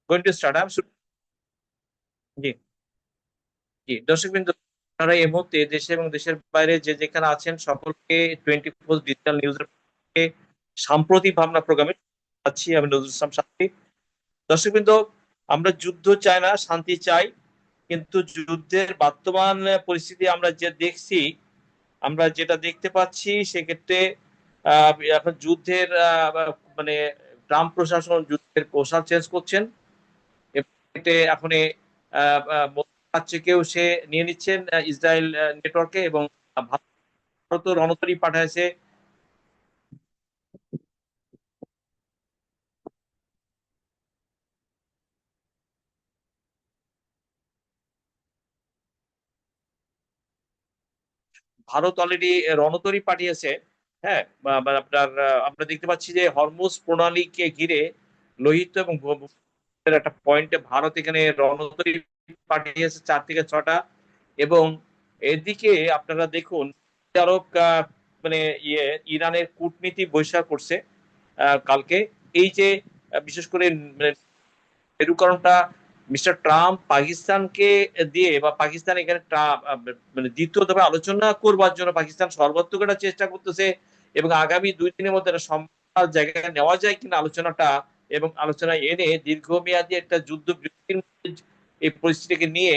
Going to start জি জি দর্শকবৃন্দ, আপনারা এই মুহূর্তে দেশে এবং দেশের বাইরে যে যেখানে আছেন সকলকে 24 ডিজিটাল নিউজের সাম্প্রতিক ভাবনা প্রোগ্রামে আছি। আমি নজরুল ইসলাম সাথী। দর্শকবৃন্দ, আমরা যুদ্ধ চাই না, শান্তি চাই, কিন্তু যুদ্ধের বর্তমান পরিস্থিতি আমরা যে দেখছি, আমরা যেটা দেখতে পাচ্ছি সেক্ষেত্রে এখন যুদ্ধের মানে ট্রাম্প প্রশাসন যুদ্ধের কৌশল চেঞ্জ করছেন। এতে এখন মধ্যপ্রাচ্যকেও সে নিয়ে নিচ্ছেন ইসরায়েল নেটওয়ার্কে, এবং ভারত রণতরী পাঠাইছে। ভারত অলরেডি রণতরী পাঠিয়েছে। হ্যাঁ, আপনার আমরা দেখতে পাচ্ছি যে হরমুজ প্রণালীকে ঘিরে লোহিত এবং একটা পয়েন্টে ভারত এখানে রণতরী পাঠিয়েছে 4 থেকে 6টা। এবং এদিকে আপনারা দেখুন, আরব মানে ইরানের কূটনীতি বহিষ্কার করছে কালকে। এই যে বিশেষ করে মানে মেরুকরণটা মিস্টার ট্রাম্প পাকিস্তানকে দিয়ে, বা পাকিস্তান এখানে মানে দ্বিতীয় দফা আলোচনা করবার জন্য পাকিস্তান সর্বাত্মক একটা চেষ্টা করতেছে, এবং আগামী 2 দিনের মধ্যে একটা সম্ভাবনার জায়গায় নেওয়া যায় কিনা আলোচনাটা, এবং আলোচনা এনে দীর্ঘমেয়াদী একটা যুদ্ধ বিরতির মধ্যে এই পরিস্থিতিকে নিয়ে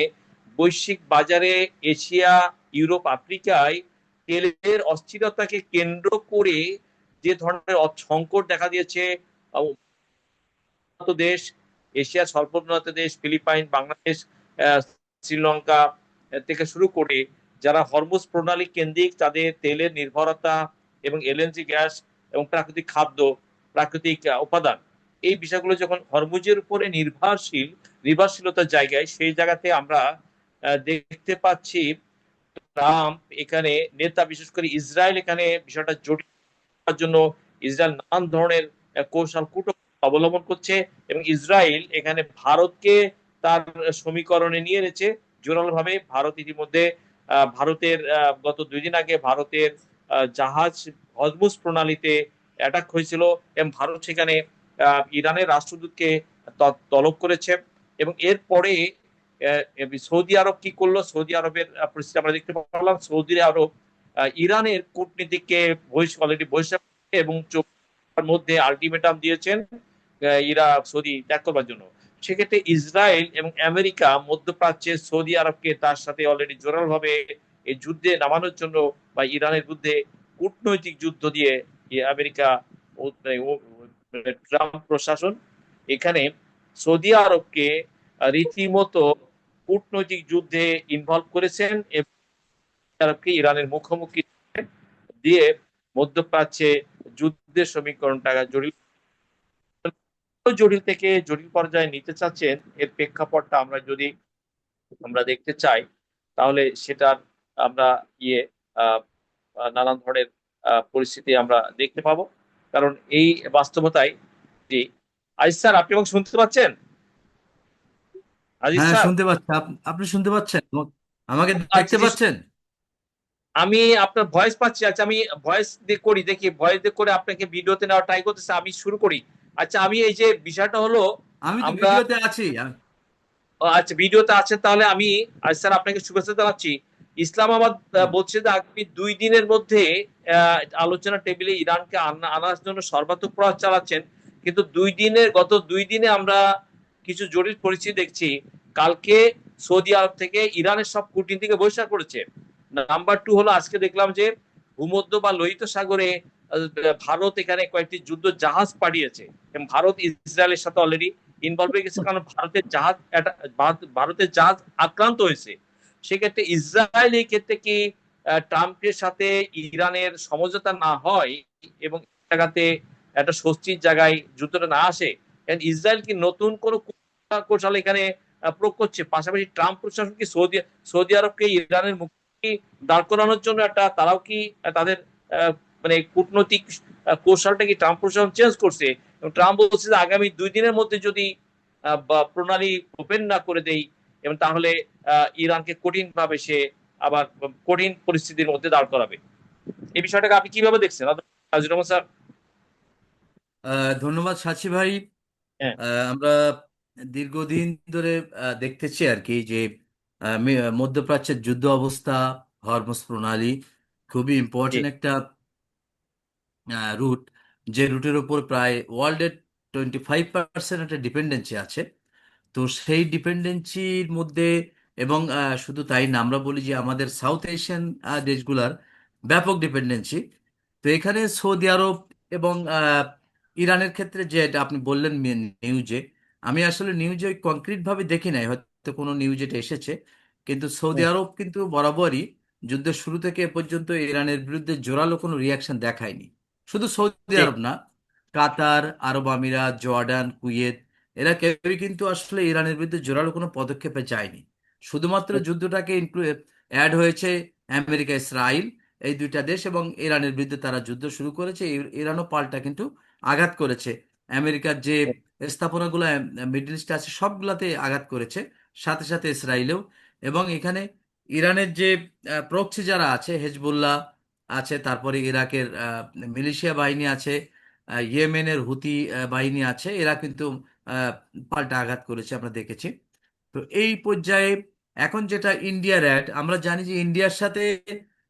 বৈশ্বিক বাজারে এশিয়া, ইউরোপ, আফ্রিকায় তেলের অস্থিরতাকে কেন্দ্র করে যে ধরনের সংকট দেখা দিয়েছে, দেশ, এশিয়ার স্বল্প উন্নত দেশ ফিলিপাইন, বাংলাদেশ, শ্রীলঙ্কা থেকে শুরু করে যারা হরমুজ প্রণালী কেন্দ্রিক, তাদের তেলের নির্ভরতা এবং এলএনজি গ্যাস এবং প্রাকৃতিক খাদ্য, প্রাকৃতিক উপাদান, এই বিষয়গুলো যখন হরমুজের উপরে নির্ভরশীলতার জায়গায়, সেই জায়গাতে আমরা দেখতে পাচ্ছি ট্রাম্প এখানে নেতা, বিশেষ করে ইসরায়েল এখানে বিষয়টা জটিল করার জন্য ইসরায়েল নানান ধরনের কৌশল কূটকৌশল অবলম্বন করছে, এবং ইসরায়েল এখানে ভারতকে তার সমীকরণে নিয়ে এনেছে জোরালো ভাবে। ভারত ইতিমধ্যে ভারতের গত 2 দিন আগে ভারতের জাহাজ হরমুজ প্রণালীতে অ্যাটাক হয়েছিল, এবং ভারত সেখানে ইরানের রাষ্ট্রদূতকে তলব করেছে। এবং এরপরে সৌদি আরব কি করলো, সৌদি আরবের পরিস্থিতি আমরা দেখতে পারলাম। সৌদি আরব ইরানের কূটনীতিককে অলরেডি বহিষ্কার, এবং মধ্যে আলটিমেটাম দিয়েছেন সৌদি ত্যাগ করবার জন্য। সেক্ষেত্রে ইসরায়েল এবং আমেরিকা মধ্যপ্রাচ্যে সৌদি আরবকে তার সাথে অলরেডি জোরালো ভাবে এই যুদ্ধে নামানোর জন্য, বা ইরানের বিরুদ্ধে কূটনৈতিক যুদ্ধ দিয়ে আমেরিকা ট্রাম্প প্রশাসন এখানে সৌদি আরবকে রীতিমতো কূটনৈতিক যুদ্ধে ইনভলভ করেছেন, এবং আরবকে ইরানের মুখোমুখি দিয়ে মধ্যপ্রাচ্যে যুদ্ধের সমীকরণটা জটিল থেকে জটিল পর্যায়ে নিতে চাচ্ছেন। এর প্রেক্ষাপটটা আমরা দেখতে চাই, তাহলে সেটার আমরা ইয়ে আহ, নানান ধরনের পরিস্থিতি আমরা দেখতে পাবো। কারণ এই বাস্তবতায়, জি আজিজ স্যার, আপনি আমাকে শুনতে পাচ্ছেন? আজিজ হ্যাঁ, স্যার। শুনতে পাচ্ছি। আপনি শুনতে পাচ্ছেন? আমাকে আচ্ছা দেখতে জি, পাচ্ছেন? আমি আপনার ভয়েস পাচ্ছি। আচ্ছা, আমি ভয়েস দিয়ে করি, দেখি ভয়েস দিয়ে করে আপনাকে ভিডিওতে নেওয়া ট্রাই করতেছি। আমি শুরু করি। আচ্ছা, আমি এই যে বিষয়টা হলো, আমি তো আমরা ভিডিওতে আছি। আচ্ছা ভিডিওতে আছেন, তাহলে আমি স্যার আপনাকে শুভেচ্ছা জানাচ্ছি। ইসলামাবাদ বলছে যে আগামী 2 দিনের মধ্যে আলোচনা টেবিলে ইরানকে আনার জন্য সর্বাত্মক প্রয়াস চালাচ্ছেন। কিন্তু গত 2 দিনে আমরা কিছু জটিল পরিস্থিতি দেখছি। কালকে সৌদি আরব থেকে ইরানের সব কূটনীতিকে বহিষ্কার করেছে। নাম্বার 2 হলো, আজকে দেখলাম যে ভূমধ্য বা লোহিত সাগরে ভারত এখানে কয়েকটি যুদ্ধ জাহাজ পাঠিয়েছে, এবং ভারত ইসরায়েলের সাথে অলরেডি ইনভলভ হয়ে গেছে, কারণ ভারতের জাহাজ আক্রান্ত হয়েছে। সেক্ষেত্রে ইসরায়েল এই ক্ষেত্রে কি ট্রাম্পের সাথে ইরানের সমঝোতা না হয়, এবং জায়গাতে একটা স্বস্তির জায়গায় যুদ্ধটা না আসে, ইসরায়েল কি নতুন কোন কৌশল এখানে প্রয়োগ করছে? পাশাপাশি ট্রাম্প প্রশাসন কি সৌদি সৌদি আরবকে ইরানের মুখোমুখি দাঁড় করানোর জন্য তারাও কি তাদের মানে কূটনৈতিক কৌশলটা কি ট্রাম্প প্রশাসন চেঞ্জ করছে? এবং ট্রাম্প বলছে যে আগামী 2 দিনের মধ্যে যদি প্রণালী ওপেন না করে দেই, এবং তাহলে ইরানকে কঠিন ভাবে সে আবার কঠিন পরিস্থিতির মধ্যে দাঁড় করাবে। এই বিষয়টাকে আপনি কিভাবে দেখছেন নাজির রহমান স্যার? ধন্যবাদ সাচি ভাই। হ্যাঁ। আমরা দীর্ঘদিন ধরে দেখতেছি আর কি যে মধ্যপ্রাচ্যের যুদ্ধ অবস্থা, হরমুজ প্রণালী খুবই জি, ইম্পর্টেন্ট একটা রুট, যে রুটের উপর প্রায় ওয়ার্ল্ডের 25% একটা ডিপেন্ডেন্সি আছে। তো সেই ডিপেন্ডেন্সির মধ্যে এবং শুধু তাই না, আমরা বলি যে আমাদের সাউথ এশিয়ান দেশগুলার ব্যাপক ডিপেন্ডেন্সি। তো এখানে সৌদি আরব এবং ইরানের ক্ষেত্রে যে এটা আপনি বললেন নিউজে, আমি আসলে নিউজে কংক্রিট ভাবে দেখি নাই, হয়তো কোনো নিউজে এটা এসেছে, কিন্তু সৌদি হুম, আরব কিন্তু বরাবরই যুদ্ধের শুরু থেকে এ পর্যন্ত ইরানের বিরুদ্ধে জোরালো কোনো রিয়াকশন দেখায়নি। শুধু সৌদি জি, আরব না, কাতার, আরব আমিরাত, জর্ডান, কুয়েত, এরা কেউই কিন্তু আসলে ইরানের বিরুদ্ধে জোরালো কোনো পদক্ষেপে যায়নি। শুধুমাত্র হুম, যুদ্ধটাকে অ্যাড হয়েছে আমেরিকা, ইসরায়েল, এই দুইটা দেশ, এবং ইরানের বিরুদ্ধে তারা যুদ্ধ শুরু করেছে। ইরানও পাল্টা কিন্তু আঘাত করেছে। আমেরিকার যে হুম, স্থাপনাগুলো মিডল ইস্টে আছে সবগুলাতে আঘাত করেছে, সাথে সাথে ইসরায়েলেও। এবং এখানে ইরানের যে প্রক্সি যারা আছে, হেজবুল্লাহ আছে, তারপরে ইরাকের মিলিশিয়া বাহিনী আছে, ইয়েমেনের হুতি বাহিনী আছে, এরা কিন্তু আহ, পাল্টা আঘাত করেছে, আমরা দেখেছি। তো এই পর্যায়ে এখন যেটা ইন্ডিয়ার অ্যাড, আমরা জানি যে ইন্ডিয়ার সাথে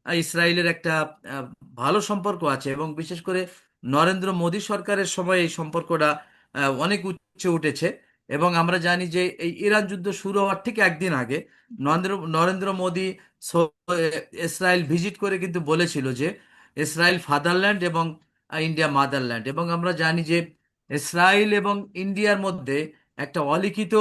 ইসরায়েলের একটা আহ, ভালো সম্পর্ক আছে, এবং বিশেষ করে নরেন্দ্র মোদী সরকারের সময় এই সম্পর্কটা অনেক উচ্চে উঠেছে। এবং আমরা জানি যে এই ইরান যুদ্ধ শুরু হওয়ার ঠিক একদিন আগে নরেন্দ্র নরেন্দ্র মোদী ইসরায়েল ভিজিট করে কিন্তু বলেছিল যে ইসরায়েল ফাদারল্যান্ড এবং ইন্ডিয়া মাদারল্যান্ড। এবং আমরা জানি যে ইসরায়েল এবং ইন্ডিয়ার মধ্যে একটা অলিখিত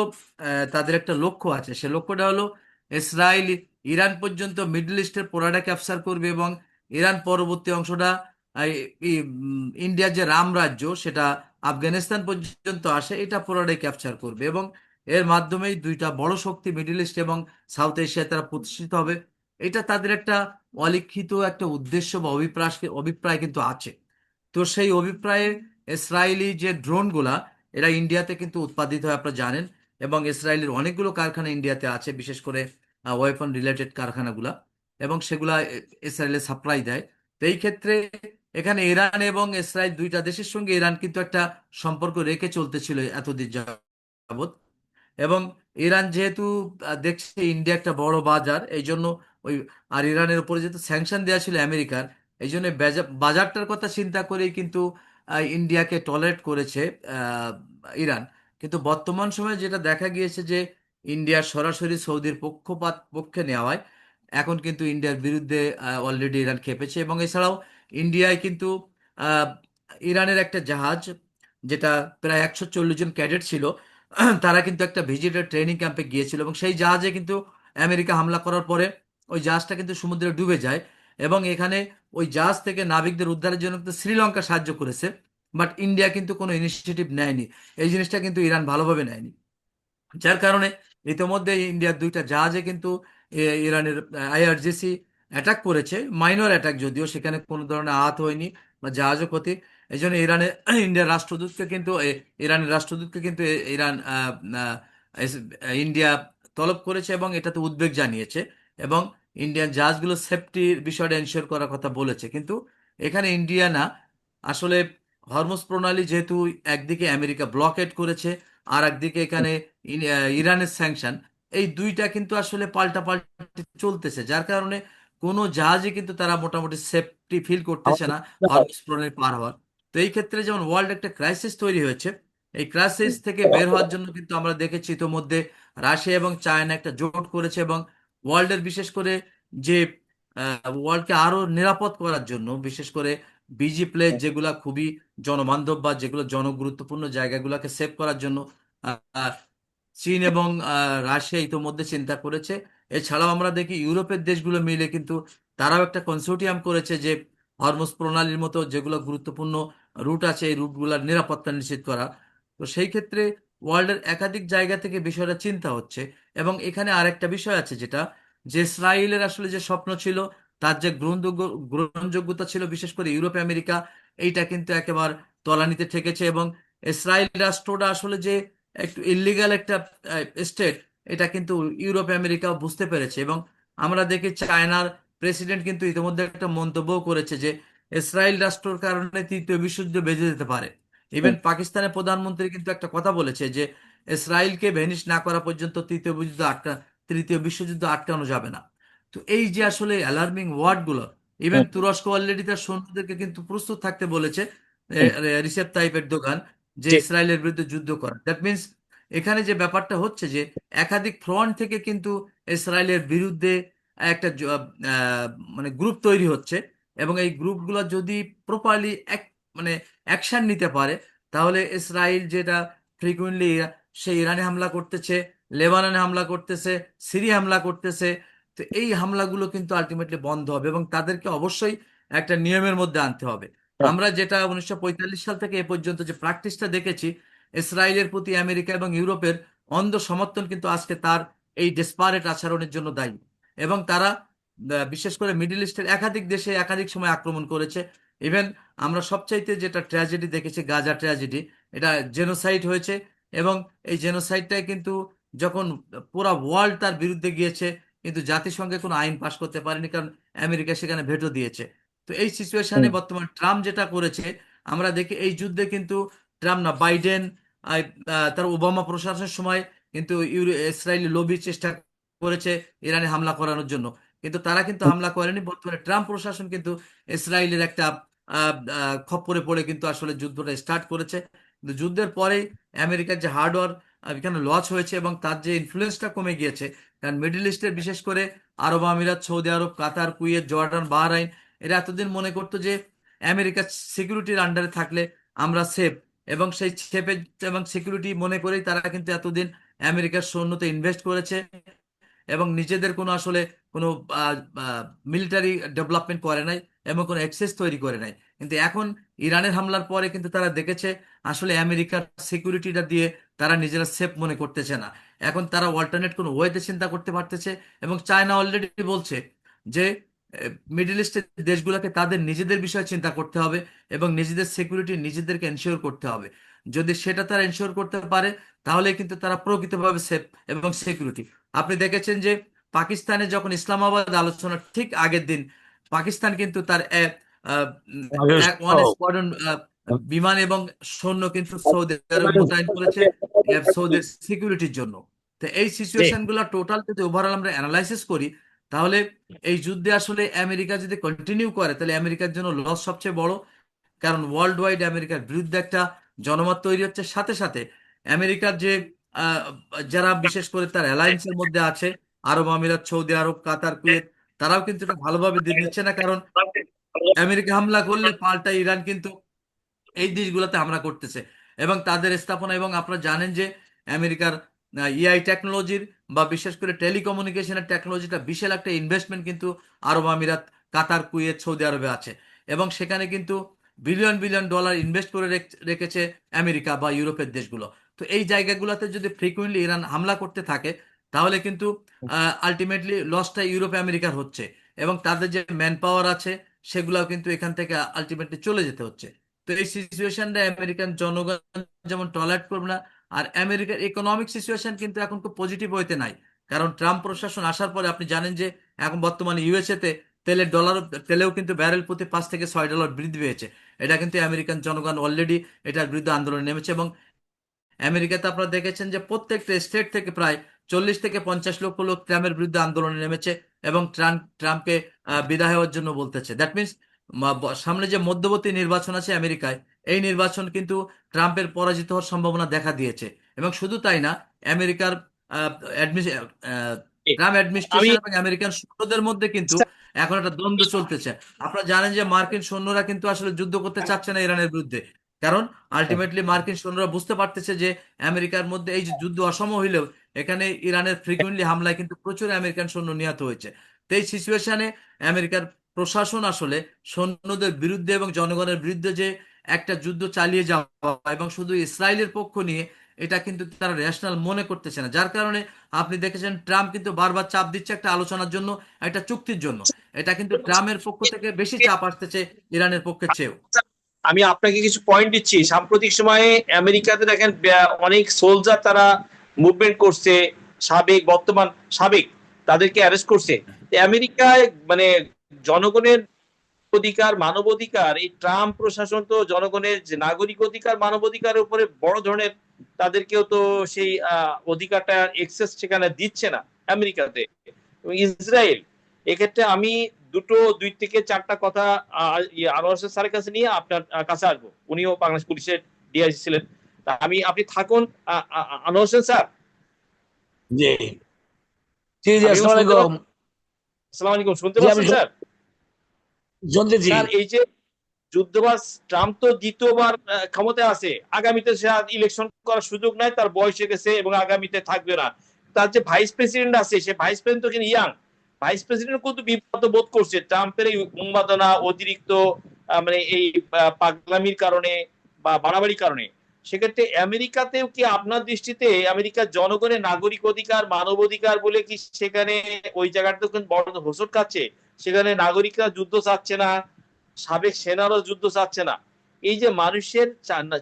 তাদের একটা লক্ষ্য আছে। সে লক্ষ্যটা হলো ইসরায়েল ইরান পর্যন্ত মিডল ইস্টের পুরাটা ক্যাপচার করবে, এবং ইরান পরবর্তী অংশটা ইন্ডিয়ার যে রাম রাজ্য সেটা আফগানিস্তান পর্যন্ত আসে, এটা পুরোটাই ক্যাপচার করবে, এবং এর মাধ্যমেই দুইটা বড় শক্তি মিডল ইস্ট এবং সাউথ এশিয়ায় তারা প্রতিষ্ঠিত হবে। এটা তাদের একটা অলিখিত একটা উদ্দেশ্য বা অভিপ্রায় অভিপ্রায় কিন্তু আছে। তো সেই অভিপ্রায়ে ইসরায়েলি যে ড্রোনগুলা, এরা ইন্ডিয়াতে কিন্তু উৎপাদিত হয়, আপনারা জানেন। এবং ইসরায়েলের অনেকগুলো কারখানা ইন্ডিয়াতে আছে, বিশেষ করে ওয়েপন রিলেটেড কারখানাগুলা, এবং সেগুলা ইসরায়েলে সাপ্লাই দেয়। তো এই ক্ষেত্রে এখানে ইরান এবং ইসরায়েল দুইটা দেশের সঙ্গে ইরান কিন্তু একটা সম্পর্ক রেখে চলতেছিল এতদিন যাবত। এবং ইরান যেহেতু দেখছে ইন্ডিয়া একটা বড় বাজার, এই জন্য ওই, আর ইরানের উপরে যেহেতু স্যাংশন দেওয়া ছিল আমেরিকার, এই জন্য বাজারটার কথা চিন্তা করেই কিন্তু ইন্ডিয়াকে টলারেট করেছে আহ, ইরান। কিন্তু বর্তমান সময়ে যেটা দেখা গিয়েছে যে ইন্ডিয়ার সরাসরি সৌদির পক্ষে নেওয়ায় এখন কিন্তু ইন্ডিয়ার বিরুদ্ধে অলরেডি ইরান খেপেছে। এবং এছাড়াও ইন্ডিয়ায় কিন্তু আহ, ইরানের একটা জাহাজ, যেটা প্রায় 140 জন ক্যাডেট ছিল, তারা কিন্তু একটা ভিজিটার ট্রেনিং ক্যাম্পে গিয়েছিল, এবং সেই জাহাজে কিন্তু আমেরিকা হামলা করার পরে ওই জাহাজটা কিন্তু সমুদ্রে ডুবে যায়। এবং এখানে ওই জাহাজ থেকে নাবিকদের উদ্ধারের জন্য কিন্তু শ্রীলঙ্কা সাহায্য করেছে, বাট ইন্ডিয়া কিন্তু কোনো ইনিশিয়েটিভ নেয়নি। এই জিনিসটা কিন্তু ইরান ভালোভাবে নেয়নি, যার কারণে ইতিমধ্যে ইন্ডিয়ার দুইটা জাহাজে কিন্তু ইরানের আইআরজিসি অ্যাটাক করেছে, মাইনর অ্যাটাক, যদিও সেখানে কোনো ধরনের আহত হয়নি বা জাহাজও ক্ষতি। এই জন্য ইরানের ইন্ডিয়ার রাষ্ট্রদূতকে কিন্তু ইরানের রাষ্ট্রদূতকে কিন্তু ইরান ইন্ডিয়া তলব করেছে এবং এটাতে উদ্বেগ জানিয়েছে, এবং ইন্ডিয়ান জাহাজগুলো সেফটির বিষয়টা এনশিওর করার কথা বলেছে। কিন্তু এখানে ইন্ডিয়া না, আসলে হরমুজ প্রণালী যেহেতু একদিকে আমেরিকা ব্লকেড করেছে, আর একদিকে হুম, এখানে ইরানের স্যাংশন, এই দুইটা কিন্তু আসলে পাল্টা পাল্টি চলতেছে, যার কারণে কোনো জাহাজে কিন্তু তারা মোটামুটি সেফটি ফিল করতেছে আমাদের না মনে হয়, হরমুজ প্রণালী পার হওয়ার। তো এই ক্ষেত্রে যেমন ওয়ার্ল্ড একটা ক্রাইসিস তৈরি হয়েছে, এই ক্রাইসিস হুম, থেকে বের হওয়ার জন্য কিন্তু আমরা দেখেছি ইতোমধ্যে রাশিয়া এবং চায়না একটা জোট করেছে, এবং ওয়ার্ল্ডের বিশেষ করে যে ওয়ার্ল্ডকে আরো নিরাপদ করার জন্য, বিশেষ করে বিজি প্লেস হুম, যেগুলা খুবই জনবান্ধব বা যেগুলো জনগুরুত্বপূর্ণ জায়গাগুলোকে সেভ করার জন্য আহ, চীন এবং রাশিয়া ইতোমধ্যে চিন্তা করেছে। এছাড়াও আমরা দেখি ইউরোপের দেশগুলো মিলে কিন্তু তারাও একটা কনসোর্টিয়াম করেছে যে হরমুজ প্রণালীর মতো যেগুলো গুরুত্বপূর্ণ রুট আছে, এই রুটগুলোর নিরাপত্তা নিশ্চিত করা। তো সেই ক্ষেত্রে ওয়ার্ল্ডের একাধিক জায়গা থেকে বিষয়টা চিন্তা হচ্ছে। এবং এখানে আরেকটা বিষয় আছে, যেটা যে ইসরায়েলের আসলে যে স্বপ্ন ছিল, তার যে গ্রহণযোগ্যতা ছিল বিশেষ করে ইউরোপ আমেরিকা, এইটা কিন্তু একেবারে তলানিতে ঠেকেছে। এবং ইসরায়েল রাষ্ট্রটা আসলে যে একটু ইলিগাল একটা স্টেট, এটা কিন্তু ইউরোপ আমেরিকা বুঝতে পেরেছে। এবং আমরা দেখি চায়নার প্রেসিডেন্ট কিন্তু ইতিমধ্যে একটা মন্তব্য করেছে যে ইসরায়েল রাষ্ট্রের কারণে তৃতীয় বিশ্বযুদ্ধ বেজে যেতে পারে। ইভেন হুম, পাকিস্তানের প্রধানমন্ত্রী কিন্তু একটা কথা বলেছে যে ইসরায়েলকে ভেনিশ না করা পর্যন্ত তৃতীয় বিশ্বযুদ্ধ আটকানো যাবে না। তো এই যে আসলে অ্যালার্মিং ওয়ার্ডগুলো, ইভেন হুম, তুরস্ক অলরেডি তার সৈন্যদেরকে কিন্তু প্রস্তুত থাকতে বলেছে হুম, রিসেপ তাইপ এরদোগান, যে জি, ইসরায়েলের বিরুদ্ধে যুদ্ধ করা। দ্যাট মিনস এখানে যে ব্যাপারটা হচ্ছে যে একাধিক ফ্রন্ট থেকে কিন্তু ইসরায়েলের বিরুদ্ধে একটা আহ, মানে গ্রুপ তৈরি হচ্ছে, এবং এই গ্রুপগুলো যদি প্রপারলি মানে অ্যাকশন নিতে পারে, তাহলে ইসরায়েল যেটা ফ্রিকুয়েন্টলি সে ইরানে হামলা করতেছে, লেবাননে হামলা করতেছে, সিরিয়া হামলা করতেছে, তো এই হামলাগুলো কিন্তু আলটিমেটলি বন্ধ হবে এবং তাদেরকে অবশ্যই একটা নিয়মের মধ্যে আনতে হবে। হ্যাঁ, আমরা যেটা 1945 সাল থেকে এ পর্যন্ত যে প্র্যাকটিসটা দেখেছি, ইসরায়েলের প্রতি আমেরিকা এবং ইউরোপের অন্ধ সমর্থন কিন্তু আজকে তার এই ডেসপারেট আচরণের জন্য দায়ী। এবং তারা বিশেষ করে মিডল ইস্টের একাধিক দেশে একাধিক সময় আক্রমণ করেছে। ইভেন আমরা সবচাইতে যেটা ট্র্যাজেডি দেখেছি, গাজা ট্র্যাজেডি, এটা জেনোসাইড হয়েছে। এবং এই জেনোসাইডটাই কিন্তু যখন পুরা ওয়ার্ল্ড তার বিরুদ্ধে গিয়েছে, কিন্তু জাতিসংঘে কোনো আইন পাশ করতে পারেনি, কারণ আমেরিকা সেখানে ভেটো দিয়েছে। তো এই সিচুয়েশনে হুম, বর্তমান ট্রাম্প যেটা করেছে, আমরা দেখি এই যুদ্ধে কিন্তু ট্রাম্প না, বাইডেন আহ, তার ওবামা প্রশাসনের সময় কিন্তু ইসরায়েলি লবির চেষ্টা করেছে ইরানে হামলা করানোর জন্য, কিন্তু তারা কিন্তু হুম, হামলা করেনি। বর্তমানে ট্রাম্প প্রশাসন কিন্তু ইসরায়েলের একটা খপ্পরে পড়ে কিন্তু আসলে যুদ্ধটা স্টার্ট করেছে। কিন্তু যুদ্ধের পরেই আমেরিকার যে হার্ডওয়ার এখানে লস হয়েছে এবং তার যে ইনফ্লুয়েন্সটা কমে গিয়েছে। কারণ মিডল ইস্টের বিশেষ করে আরব আমিরাত, সৌদি আরব, কাতার, কুয়েত, জর্ডান, বাহরাইন, এরা এতদিন মনে করতো যে আমেরিকার সিকিউরিটির আন্ডারে থাকলে আমরা সেফ, এবং সেই সেফের এবং সিকিউরিটি মনে করেই তারা কিন্তু এতদিন আমেরিকার সৈন্যতে ইনভেস্ট করেছে এবং নিজেদের কোনো আসলে কোনো মিলিটারি ডেভেলপমেন্ট করে নাই এবং কোনো এক্সেস তৈরি করে নাই। কিন্তু এখন ইরানের হামলার পরে কিন্তু তারা দেখেছে আসলে আমেরিকার সিকিউরিটিটা দিয়ে তারা নিজেরা সেফ মনে করতেছে না। এখন তারা অল্টারনেট কোনো ওয়েতে চিন্তা করতে পারতেছে। এবং চায়না অলরেডি বলছে যে মিডল ইস্টের দেশগুলোকে তাদের নিজেদের বিষয়ে চিন্তা করতে হবে এবং নিজেদের সিকিউরিটি নিজেদেরকে এনশিওর করতে হবে। যদি সেটা তারা এনশিওর করতে পারে, তাহলে কিন্তু তারা প্রকৃতভাবে সেফ এবং সিকিউরিটি। আপনি দেখেছেন যে পাকিস্তানে যখন ইসলামাবাদ আলোচনার ঠিক আগের দিন পাকিস্তান কিন্তু তার ওয়ান রাজস্ব, স্কোয়াড্রন বিমান এবং সৈন্য কিন্তু সৌদি আরব মোতায়েন করেছে সৌদির সিকিউরিটির জন্য। তো এই জি, সিচুয়েশন গুলো টোটাল যদি ওভারঅল আমরা অ্যানালাইসিস করি, তাহলে এই যুদ্ধে আসলে আমেরিকা যদি কন্টিনিউ করে, তাহলে আমেরিকার জন্য লস সবচেয়ে বড়। কারণ ওয়ার্ল্ড ওয়াইড আমেরিকার বিরুদ্ধে একটা জনমত তৈরি হচ্ছে। সাথে সাথে আমেরিকার যে আহ, যারা বিশেষ করে তার অ্যালায়েন্সের মধ্যে আছে, আরব আমিরাত, সৌদি আরব, কাতার, কুয়েত, তারাও কিন্তু এটা ভালোভাবে নিচ্ছে না। কারণ আমেরিকা হামলা করলে পাল্টা ইরান কিন্তু এই দেশগুলোতে হামলা করতেছে এবং তাদের স্থাপনা। এবং আপনারা জানেন যে আমেরিকার ইআই টেকনোলজির বা বিশেষ করে টেলিকমিউনিকেশনের টেকনোলজিটা বিশাল একটা ইনভেস্টমেন্ট কিন্তু আরব আমিরাত, কাতার, কুয়েত, সৌদি আরবে আছে। এবং সেখানে কিন্তু বিলিয়ন বিলিয়ন ডলার ইনভেস্ট করে রেখেছে আমেরিকা বা ইউরোপের দেশগুলো। তো এই জায়গাগুলোতে যদি ফ্রিকুয়েন্টলি ইরান হামলা করতে থাকে, তাহলে কিন্তু আলটিমেটলি লসটা ইউরোপে আমেরিকার হচ্ছে এবং তাদের যে ম্যান পাওয়ার আছে সেগুলাও কিন্তু এখান থেকে আলটিমেটলি চলে যেতে হচ্ছে। তো এই সিচুয়েশনটা আমেরিকান জনগণ যেমন টলারেট করবে না। আর আমেরিকার ইকোনমিক সিচুয়েশন কিন্তু এখন খুব পজিটিভ হইতে নাই। কারণ ট্রাম্প প্রশাসন আসার পরে আপনি জানেন যে এখন বর্তমানে ইউএসএ তে তেলেও কিন্তু ব্যারেল প্রতি $5 থেকে $6 বৃদ্ধি পেয়েছে। এটা কিন্তু আমেরিকান জনগণ অলরেডি এটার বিরুদ্ধে আন্দোলনে নেমেছে। এবং আমেরিকাতে আপনারা দেখেছেন যে প্রত্যেকটা স্টেট থেকে প্রায় 40 থেকে 50 লক্ষ লোক ট্রাম্পের বিরুদ্ধে আন্দোলনে নেমেছে এবং ট্রাম্পকে বিদায় হওয়ার জন্য বলতেছে। দ্যাট মিনস সামনে যে মধ্যবর্তী নির্বাচন আছে আমেরিকায়, এই নির্বাচন কিন্তু ট্রাম্পের পরাজিত হওয়ার সম্ভাবনা দেখা দিয়েছে। এবং শুধু তাই না, আমেরিকার আহ, admis- আহ, জি। ট্রাম্প আমি অ্যাডমিনিস্ট্রেশন এবং আমেরিকান সৈন্যদের মধ্যে কিন্তু এখন একটা দ্বন্দ্ব চলতেছে। আপনারা জানেন যে মার্কিন সৈন্যরা কিন্তু আসলে যুদ্ধ করতে চাচ্ছে না ইরানের বিরুদ্ধে। কারণ আলটিমেটলি মার্কিন সৈন্যরা বুঝতে পারতেছে যে আমেরিকার মধ্যে এই যে যুদ্ধ অসম হইলেও এখানে ইরানের ফ্রিকুয়েন্টলি হামলায় কিন্তু প্রচুর আমেরিকান সৈন্য নিহত হয়েছে। তো এই সিচুয়েশনে আমেরিকার প্রশাসন আসলে সৈন্যদের বিরুদ্ধে এবং জনগণের বিরুদ্ধে যে একটা যুদ্ধ চালিয়ে যাওয়া এবং শুধু ইসরায়েলের পক্ষ নিয়ে, এটা কিন্তু তারা রেশনাল মনে করতেছে না। যার কারণে আপনি দেখেছেন ট্রাম্প কিন্তু বারবার চাপ দিচ্ছে একটা আলোচনার জন্য, একটা চুক্তির জন্য। এটা কিন্তু ট্রাম্পের পক্ষ থেকে বেশি চাপ আসতেছে ইরানের পক্ষে চেয়েও। আমি আপনাকে কিছু পয়েন্ট দিচ্ছি। সাম্প্রতিক সময়ে আমেরিকাতে দেখেন অনেক সোলজার তারা মুভমেন্ট করছে, সাবেক, বর্তমান, সাবেক, তাদেরকে অ্যারেস্ট করছে। তো আমেরিকায় মানে জনগণের অধিকার, মানবাধিকার, এই ট্রাম্প প্রশাসন তো জনগণের যে নাগরিক অধিকার, মানবাধিকারের উপরে বড় ধরনের তাদেরকেও তো সেই অধিকারটা এক্সেস সেখানে দিচ্ছে না আমেরিকাতে। এবং ইসরায়েল, এক্ষেত্রে আমি দুই থেকে চারটা কথা আনোয়ার হোসেন স্যারের কাছে নিয়ে আপনার কাছে আসবো। উনিও বাংলাদেশ পুলিশের ডিআইজি ছিলেন। তা আপনি থাকুন আনোয়ার হোসেন স্যার। জি জি জি, আমি আসসালামু শুনতে আলাইকুম। পাচ্ছি? আসসালামু আলাইকুম, শুনতে জি আমি পাচ্ছেন স্যার? শুনতেছি। স্যার, এই যে যুদ্ধবাজ ট্রাম্প তো দ্বিতীয়বার ক্ষমতায় আছে, আগামীতে সে আর ইলেকশন করার সুযোগ নাই, তার বয়স হয়ে গেছে এবং আগামীতে থাকবে না। তার যে ভাইস প্রেসিডেন্ট আছে, সে ভাইস প্রেসিডেন্ট তো ইয়াং, ভাইস প্রেসিডেন্ট কিন্তু বিব্রত বোধ করছে ট্রাম্পের এই উন্মাদনা, অতিরিক্ত মানে এই পাগলামির কারণে বা বাড়াবাড়ির কারণে। সেক্ষেত্রে আমেরিকাতেও কি আপনার দৃষ্টিতে আমেরিকার জনগণের নাগরিক অধিকার, মানব অধিকার বলে কি সেখানে ওই জায়গাটা তো বড় হোঁচট খাচ্ছে? সেখানে নাগরিকরা যুদ্ধ চাচ্ছে না, সাবেক সেনারও যুদ্ধ চাচ্ছে না। এই যে মানুষের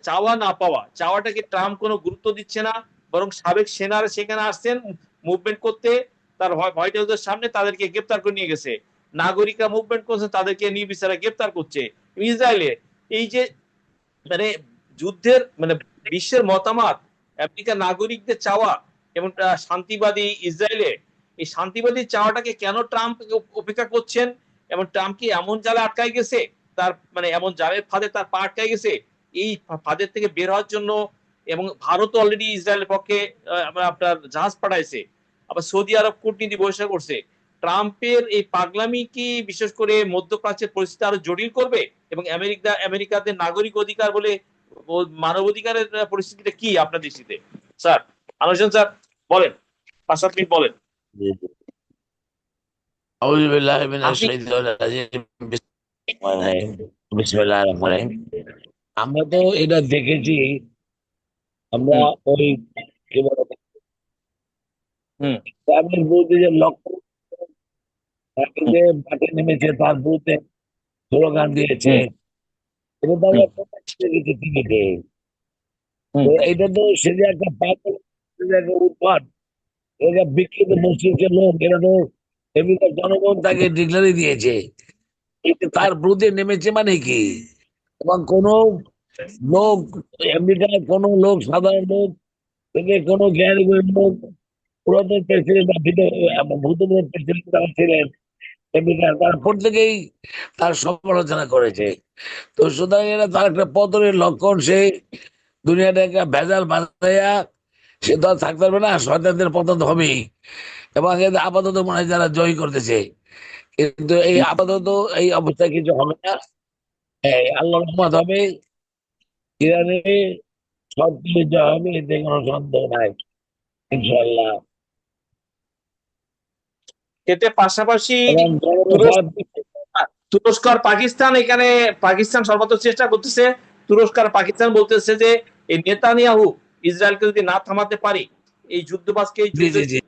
চাওয়া না পাওয়া, চাওয়াটাকে ট্রাম্প কোনো গুরুত্ব দিচ্ছে না, বরং সাবেক সেনারা সেখানে আসছেন মুভমেন্ট করতে, তার হোয়াইট হাউসের সামনে তাদেরকে গ্রেপ্তার করে নিয়ে গেছে। নাগরিকরা মুভমেন্ট করছে, তাদেরকে নির্বিচারে গ্রেপ্তার করছে। ইসরায়েলে এই যে মানে যুদ্ধের মানে বিশ্বের মতামত, আমেরিকার নাগরিকদের চাওয়া এবং শান্তিবাদী ইসরায়েলে এই শান্তিবাদী চাওয়াটাকে কেন ট্রাম্প উপেক্ষা করছেন? এবং ট্রাম্প কি এমন জালে আটকাই গেছে, তার মানে এমন জালের ফাঁদে তার পা আটকাই গেছে? এই ফাঁদের থেকে বের হওয়ার জন্য এবং ভারত অলরেডি ইসরায়েলের পক্ষে আপনার জাহাজ পাঠাইছে, আবার সৌদি আরব কূটনীতি বহিষ্কার করছে। ট্রাম্পের এই পাগলামি কি বিশেষ করে মধ্যপ্রাচ্যের পরিস্থিতি আরো জটিল করবে? এবং আমেরিকাতে নাগরিক অধিকার বলে মানবাধিকারের পরিস্থিতিটা কি আপনার দৃষ্টিতে? স্যার, আলোচনা স্যার, বলেন, 5-7 মিনিট বলেন। জি, জি। আউযু বিল্লাহি মিনাশ আপনি শাইতানির রাজিম। বিসমিল্লাহির রহমানির রহিম। আমরা তো এটা দেখেছি। আমরা হুম ওই কি বলে হুম ট্রাম্পের বিরুদ্ধে যে লক্ষ্য হুম যে মাঠে নেমেছে, তার বিরুদ্ধে স্লোগান দিয়েছে, হুম এটা তো হুম আমরা প্রকাশ দেখেছি টিভিতে। হুম তো এটা তো সে যে একটা পাগল, সে যে একটা উৎপাত, এরা বিকৃত মস্তিষ্কের লোক, এরা তো এমনিতে জনগণ তাকে ডিক্লারি দিয়েছে। এটা তার বিরুদ্ধে নেমেছে মানে কি? এবং কোন লোক, আমেরিকার কোন লোক, সাধারণ লোক থেকে কোন জ্ঞানী লোক, পুরাতন প্রেসিডেন্ট বা ভূতপূর্ব প্রেসিডেন্ট যারা ছিলেন আমেরিকার, তারা প্রত্যেকেই তার সমালোচনা করেছে। তো সুতরাং এটা তার একটা পতনের লক্ষণ। সে দুনিয়াটাকে ভেজাল বাজাইয়া সে তো আর থাকতে পারবে না, শয়তানদের পতন তো হবেই। এবং এদের আপাতত মনে হয় যারা জয়ী করতেছে, কিন্তু এই হুম। আপাতত এই অবস্থায় কিছু হবে না। এই আল্লাহ রহমত হবে, ইরানে সব কিছু জয় হবে, এতে কোনো সন্দেহ নাই, ইনশাল্লাহ। এতে পাশাপাশি এবং তুরস্ক তুরস্ক আর পাকিস্তান, এখানে পাকিস্তান সর্বোচ্চ চেষ্টা করতেছে। তুরস্ক আর পাকিস্তান বলতেছে যে এই নেতানিয়াহু ইসরায়েলকে যদি না থামাতে পারি, এই যুদ্ধবাজকে এই জি যুদ্ধ জি জি।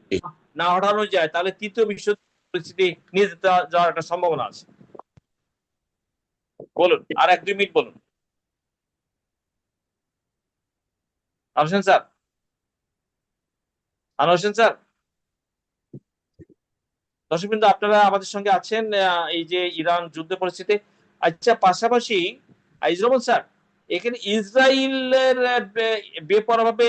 না হটানো যায়, তাহলে তৃতীয় বিশ্ব পরিস্থিতি নিয়ে যেতে যাওয়ার একটা সম্ভাবনা আছে। বলুন, আর 1-2 মিনিট বলুন আনোয়ার স্যার। আনোয়ার স্যার, দর্শক বিন্দু আপনারা আমাদের সঙ্গে আছেন এই যে ইরান যুদ্ধ পরিস্থিতি। আচ্ছা, পাশাপাশি ইসরায়েল স্যার, এখানে ইসরায়েলের বেপরোয়াভাবে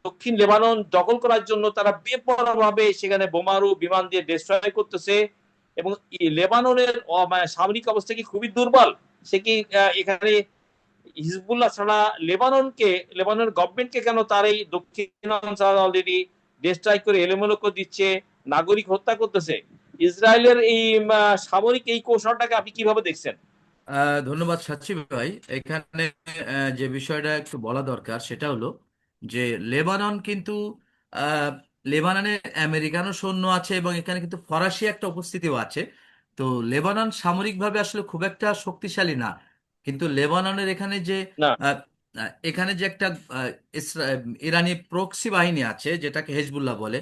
দক্ষিণ লেবানন দখল করার জন্য তারা বেপরোয়াভাবে সেখানে বোমারু বিমান দিয়ে ডিস্ট্রয় করতেছে। এবং লেবাননের মানে সামরিক অবস্থা কি খুবই দুর্বল? সে কি এখানে হিজবুল্লাহ ছাড়া লেবাননের গভর্নমেন্টকে কেন তার এই দক্ষিণাঞ্চল অলরেডি ডিস্ট্রয় করে এলোমেলো করে দিচ্ছে, নাগরিক হত্যা করতেছে? ইসরায়েলের এই সামরিক এই কৌশলটাকে আপনি কিভাবে দেখছেন? ধন্যবাদ সাচ্চি ভাই। এখানে যে বিষয়টা একটু বলা দরকার সেটা হলো যে লেবানন কিন্তু আহ, লেবাননে আমেরিকানও সৈন্য আছে এবং এখানে কিন্তু ফরাসি একটা উপস্থিতিও আছে। তো লেবানন সামরিকভাবে আসলে খুব একটা শক্তিশালী না, কিন্তু লেবাননের এখানে যে না। আহ, এখানে যে একটা আহ, ইরানি প্রক্সি বাহিনী আছে যেটাকে হেজবুল্লাহ বলে,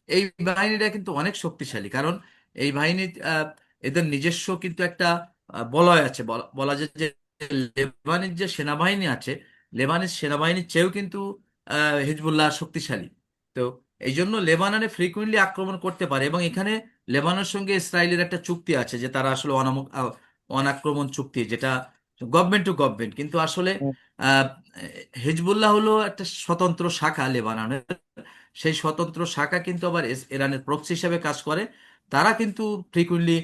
এই বাহিনীটা কিন্তু অনেক শক্তিশালী। কারণ এই বাহিনী এদের নিজস্ব কিন্তু একটা বলয় আছে। বলা যায় যে লেবানির যে সেনাবাহিনী আছে, লেবানির সেনাবাহিনীর চেয়েও কিন্তু হিজবুল্লাহ শক্তিশালী। তো এই জন্য লেবাননে ফ্রিকুয়েন্টলি আক্রমণ করতে পারে। এবং এখানে লেবাননের সঙ্গে ইসরায়েলের একটা চুক্তি আছে যে তারা আসলে অনাক্রমণ চুক্তি, যেটা গভর্নমেন্ট টু গভর্নমেন্ট, কিন্তু আসলে হুম। আহ, হিজবুল্লাহ হলো একটা স্বতন্ত্র শাখা লেবাননের। সেই স্বতন্ত্র শাখা কিন্তু আবার ইরানের প্রক্সি হিসেবে কাজ করে। তারা কিন্তু ফ্রিকুয়েন্টলি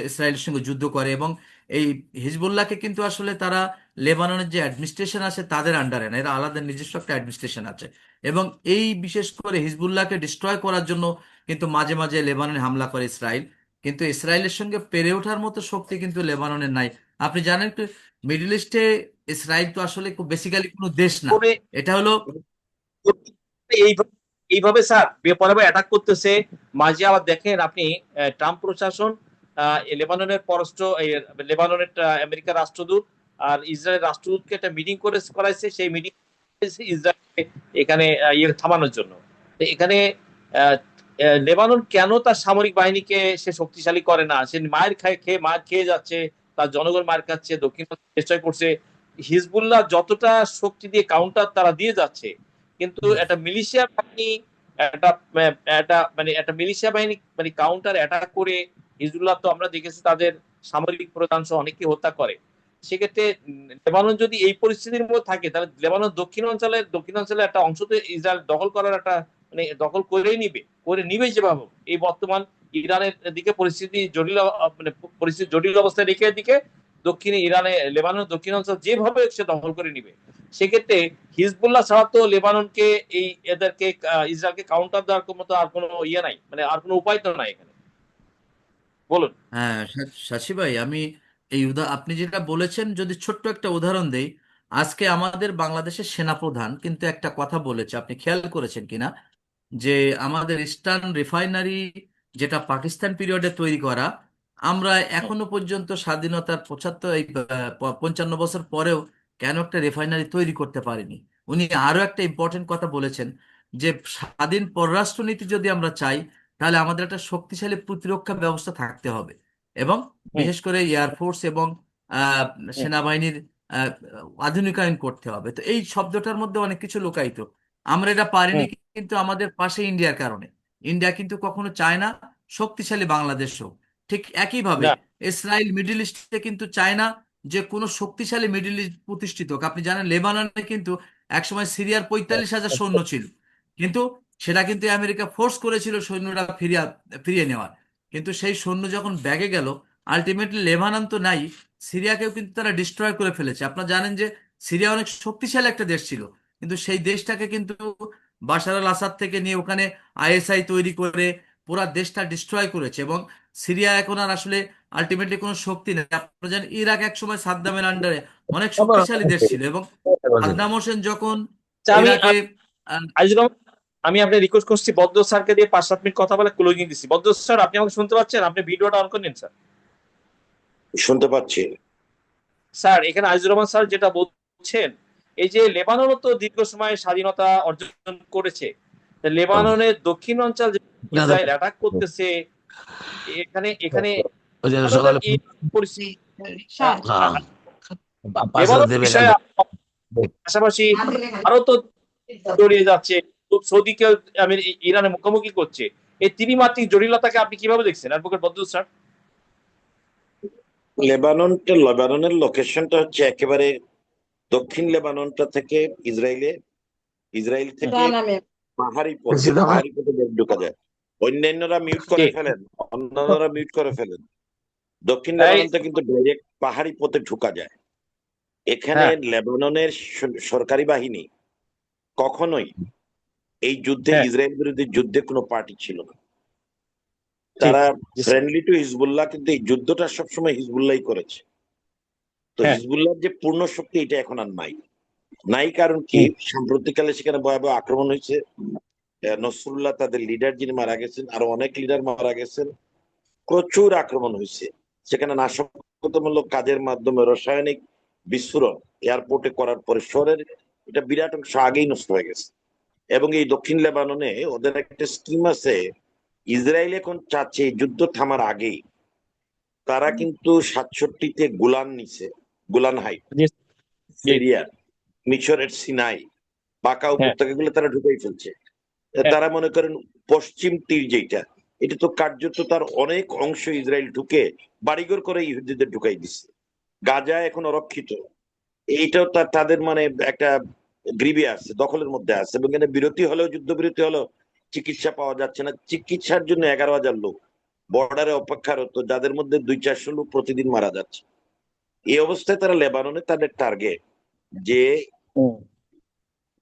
ইসরায়েলের সঙ্গে যুদ্ধ করে, এবং এই হিজবুল্লাহকে কিন্তু আসলে তারা লেবাননের যে অ্যাডমিনিস্ট্রেশন আছে তাদের আন্ডারে না, এরা আলাদা নিজস্ব একটা অ্যাডমিনিস্ট্রেশন আছে। এবং এই বিশেষ করে হিজবুল্লাহকে ডিস্ট্রয় করার জন্য কিন্তু মাঝে মাঝে লেবাননে হামলা করে ইসরায়েল। কিন্তু ইসরায়েলের সঙ্গে পেরে ওঠার মতো শক্তি কিন্তু লেবাননের নাই। আপনি জানেন তো, মিডল ইস্টে ইসরায়েল তো আসলে খুব বেসিক্যালি কোনো দেশ না, করে এটা হলো। এইভাবে এইভাবে স্যার বেপরোয়া অ্যাটাক করতেছে। মাঝে আবার দেখেন আপনি ট্রাম্প প্রশাসন লেবাননের পররাষ্ট্র লেবাননের আমেরিকার রাষ্ট্রদূত আর ইসরায়েলের রাষ্ট্রদূতকে একটা মিটিং করাইছে। সেই মিটিং ইসরায়েল এখানে ইয়ে থামানোর জন্য। তো এখানে আহ, লেবানন কেন তার সামরিক বাহিনীকে সে শক্তিশালী করে না? সে মায়ের খেয়ে যাচ্ছে, তার জনগণ মার খাচ্ছে, দক্ষিণ চেষ্টা করছে। হিজবুল্লাহ যতটা শক্তি দিয়ে কাউন্টার তারা দিয়ে যাচ্ছে, কিন্তু একটা মিলিশিয়া বাহিনী একটা একটা মিলিশিয়া বাহিনী কাউন্টার অ্যাটাক করে হিজবুল্লাহ তো আমরা দেখেছি তাদের সামরিক প্রধান সহ অনেককে হত্যা করে। সেক্ষেত্রে লেবানন যদি এই পরিস্থিতির মধ্যে থাকে, তাহলে লেবানন দক্ষিণাঞ্চলের একটা অংশ তো ইসরায়েল দখল করার একটা দখল করে নিবে যেভাবে এই বর্তমান ইরানের দিকে পরিস্থিতি জটিল অবস্থায় রেখে দিকে দক্ষিণে লেবানন দক্ষিণাঞ্চল যেভাবে সে দখল করে নিবে। সেক্ষেত্রে হিজবুল্লাহ ছাড়া তো লেবাননকে এদেরকে ইসরায়েলকে কাউন্টার দেওয়ার মতো আর কোনো ইয়ে নাই, আর কোনো উপায় তো নাই এখানে। বলুন। হ্যাঁ, শশী ভাই, আমি আপনি যেটা বলেছেন, যদি ছোট্ট একটা উদাহরণ দেই। আজকে আমাদের বাংলাদেশের সেনাপ্রধান কিন্তু একটা কথা বলেছে, আপনি খেয়াল করেছেন কিনা, যে আমাদের ইস্টার্ন রিফাইনারি, যেটা পাকিস্তান পিরিয়ডে তৈরি করা, আমরা এখনো পর্যন্ত স্বাধীনতার 55 বছর পরেও কেন একটা রিফাইনারি তৈরি করতে পারিনি। উনি আরো একটা ইম্পর্টেন্ট কথা বলেছেন, যে স্বাধীন পররাষ্ট্রনীতি যদি আমরা চাই, তাহলে আমাদের একটা শক্তিশালী প্রতিরক্ষা ব্যবস্থা থাকতে হবে, এবং হুম, বিশেষ করে এয়ারফোর্স এবং আহ, হুম, সেনাবাহিনীর আহ, আধুনিকায়ন করতে হবে। তো এই শব্দটার মধ্যে অনেক কিছু লুকায়িত। আমরা এটা পারিনি, হুম। কিন্তু আমাদের পাশে ইন্ডিয়ার কারণে। ইন্ডিয়া কিন্তু কখনো চায় না শক্তিশালী বাংলাদেশ হোক। ঠিক একইভাবে না। ইসরায়েল মিডল ইস্টে কিন্তু চায় না যে কোনো শক্তিশালী মিডল ইস্ট প্রতিষ্ঠিত হোক। আপনি জানেন, লেবাননে কিন্তু একসময় সিরিয়ার 45,000 সৈন্য ছিল, কিন্তু সেটা কিন্তু আমেরিকা ফোর্স করেছিল সৈন্যরা ফিরিয়ে নেওয়ার। কিন্তু সেই সৈন্য যখন ব্যাগে গেল, আলটিমেটলি লেবানন তো নাই, সিরিয়াকেও কিন্তু তারা ডিস্ট্রয় করে ফেলেছে। আপনারা জানেন যে সিরিয়া অনেক শক্তিশালী একটা দেশ ছিল, কিন্তু সেই দেশটাকে কিন্তু বাশার আল আসাদ থেকে নিয়ে ওখানে আইএসআই তৈরি করে পুরা দেশটা ডিস্ট্রয় করেছে। এবং সিরিয়া এখন আর আসলে আলটিমেটলি কোনো শক্তি নেই। আপনারা জানেন, ইরাক এক সময় সাদ্দামের আন্ডারে অনেক শক্তিশালী দেশ ছিল, এবং সাদ্দাম হোসেন যখন আচ্ছা, ইরাকে আহ, আজিজ রহমান, আমি আপনার রিকোয়েস্ট করছি বদ্র স্যারকে দিয়ে 5-7 মিনিট কথা বলে ক্লোজিং দিচ্ছি। বদ্র স্যার, আপনি আমাকে শুনতে পাচ্ছেন? আপনি ভিডিওটা অন করে নিন স্যার। শুনতে পাচ্ছি। স্যার, এখানে আজিজুর রহমান স্যার যেটা বলছেন, এই যে লেবাননও তো দীর্ঘ সময় স্বাধীনতা অর্জন করেছে। তা লেবাননের দক্ষিণ অঞ্চল যে ইসরায়েল অ্যাটাক করতেছে, এখানে এখানে ওই যে লেবাননের সকালে এই পরিস্থিতি, হ্যাঁ, পাঁচটা লেবানন দেবে না। বিষয়ে পাশাপাশি আরো তো জড়িয়ে যাচ্ছে, সৌদিকে আমি ইরানে মুখোমুখি করছে। এই ত্রিমাত্রিক জটিলতাকে আপনি কিভাবে দেখছেন অ্যাডভোকেট বদরুল স্যার? লেবাননের লোকেশনটা হচ্ছে একেবারে দক্ষিণ লেবাননটা থেকে ইসরায়েল হুম, থেকে পাহাড়ি পথে ঢোকা যায়। অন্যান্যরা মিউট করে ঠিক। ফেলেন, অন্যান্যরা মিউট করে ফেলেন। দক্ষিণ এই, লেবাননটা কিন্তু ডাইরেক্ট পাহাড়ি পথে ঢোকা যায়। এখানে হ্যাঁ, লেবাননের সরকারি বাহিনী কখনোই এই যুদ্ধে, হ্যাঁ, ইসরায়েল বিরোধী যুদ্ধে কোনো পার্টি ছিল না। ঠিক। তারা জি স্যার। ফ্রেন্ডলি টু হিজবুল্লাহ, কিন্তু এই যুদ্ধটা সবসময় হিজবুল্লাহ করেছে। তো হ্যাঁ। হিজবুল্লাহর যে পূর্ণ শক্তি, এটা এখন আর নাই। নাই কারণ কি, হুম, সাম্প্রতিককালে সেখানে ভয়াবহ আক্রমণ হয়েছে। নসরুল্লাহ তাদের লিডার যিনি মারা গেছেন, আরো অনেক লিডার মারা গেছেন। প্রচুর আক্রমণ হয়েছে সেখানে, নাশকতামূলক কাজের মাধ্যমে রাসায়নিক বিস্ফোরণ এয়ারপোর্টে করার পরে শহরের এটা বিরাট অংশ আগেই নষ্ট হয়ে গেছে। এবং এই দক্ষিণ লেবাননে ওদের একটা স্কিম আছে। ইসরায়েল এখন চাচ্ছে এই যুদ্ধ থামার আগেই তারা কিন্তু 67তে গোলান নিছে, গোলান হাইট, জি, জি। সিরিয়া, মিশরের সিনাই, বাঁকা হ্যাঁ, উপত্যকাগুলো তারা ঢুকাই ফেলছে। হ্যাঁ, তারা মনে করেন পশ্চিম তীর যেটা, এটা তো কার্যত তার অনেক অংশ ইসরায়েল ঢুকে বাড়িঘর করে ইহুদিদের ঢুকাই দিচ্ছে। গাজা এখন অরক্ষিত, এইটাও তাদের মানে একটা গ্রিভে আছে, দখলের মধ্যে আছে, এবং এখানে বিরতি হলেও, যুদ্ধবিরতি হলেও চিকিৎসা পাওয়া যাচ্ছে না। চিকিৎসার জন্য 11,000 লোক বর্ডারে অপেক্ষারত, যাদের মধ্যে 200-400 লোক প্রতিদিন মারা যাচ্ছে। এই অবস্থায় তারা লেবাননে তাদের টার্গেট যে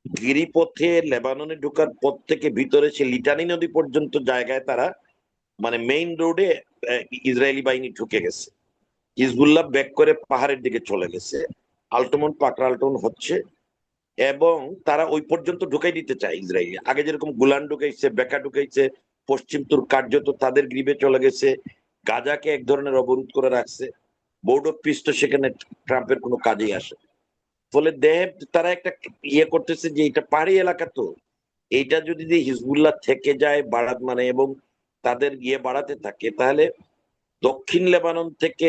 গিরিপথে লেবাননে ঢোকার পথ থেকে ভিতরে সে লিটানি নদী পর্যন্ত জায়গায় তারা মানে মেইন রোডে ইসরায়েলি বাহিনী ঢুকে গেছে। হিজবুল্লাহ ব্যাক করে পাহাড়ের দিকে চলে গেছে, আল্টমন পাকড়াল্টন হচ্ছে, এবং তারা ওই পর্যন্ত ঢুকাই দিতে চায় ইসরায়েল। আগে যেরকম গুলান ঢুকাইছে, বেকা ঢুকাইছে, পশ্চিম তুর কার্যত তাদের গ্রিপে চলে গেছে, গাজাকে এক ধরনের অবরোধ করে রাখছে। বোর্ড অফ পিস তো সেখানে ট্রাম্পের কোনো কাজেই আসে না। ফলে তারা একটা ইয়ে করতেছে যে এটা পাহাড়ি এলাকা, তো এইটা যদি হিজবুল্লাহ থেকে যায় মানে এবং তাদের ইয়ে বাড়াতে থাকে, তাহলে দক্ষিণ লেবানন থেকে